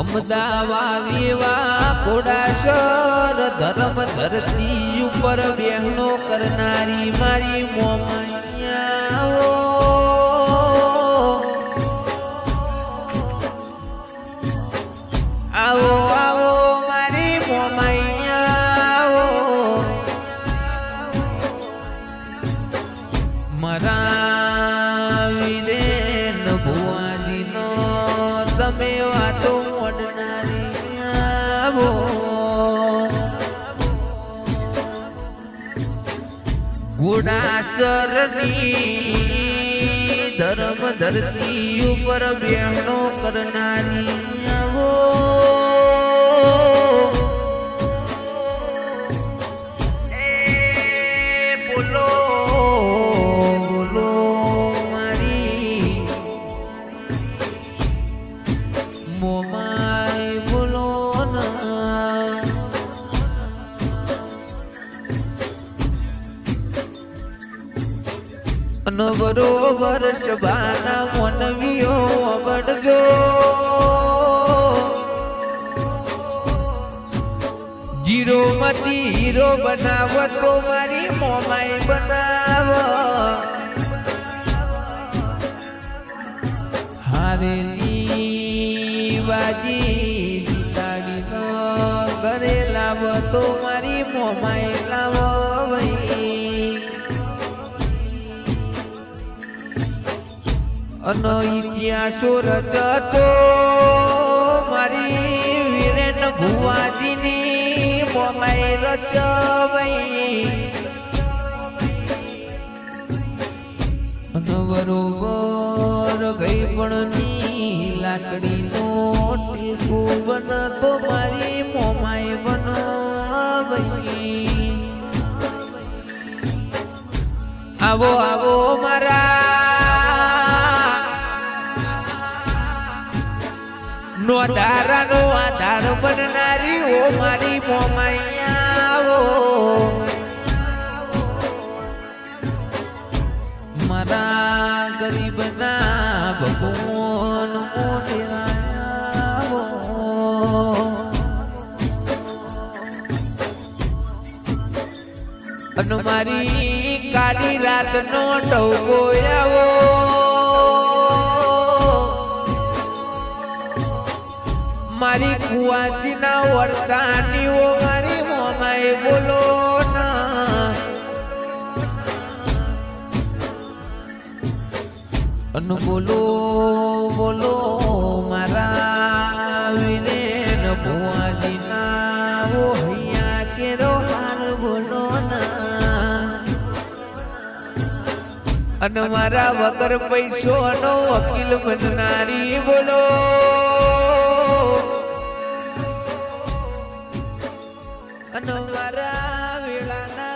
અમદાવાદ એવા ઘોડાસર ધર્મ ધરતી ઉપર બહેનો કરનારી મારી મોમાયા આવો આવો મારી મોમાયા મારા વીરેન ભુવાજીનો તમે વાતો ઘોડાસરની ધર્મ ધરતી ઉપર બહેનો કરનારી આવો બોલો બોલો મારી મોમાય બોલો ના અને બરોબર સભાના મોનવીઓ વડજો જીરો માંથી હીરો બનાવ તો મારી મોમાઈ બનાવ હારેલી વાજી જીતાડીનો ઘરે લાવ તો મારી મોમાઈ લાવો ભાઈ અનો ઇતિહાસો રચતો મારી વીરેન ભુવાજીની મોમાઈ રચવાઈ અનો બરોબર ગઈ પણની લાકડીનો ટેકો બનતો મારી મોમાઈ બનવાઈ આવો આવો મારા નો ધારાનો આધાર બનનારી ઓ મારી મોમાયા મારા ગરીબના ભગવાન અને મારી કાળી રાતનો ટવકો આવો મારી કુવાજીના વર્તાનીઓ મારી મોમાએ બોલો ના અને બોલો બોલો મારા વીરેન ભુવાજીના ઓ હૈયા કેરો હાર બોલો ના અને મારા વગર પૈસોનો વકીલ બનનારી બોલો અને મારા વેળાના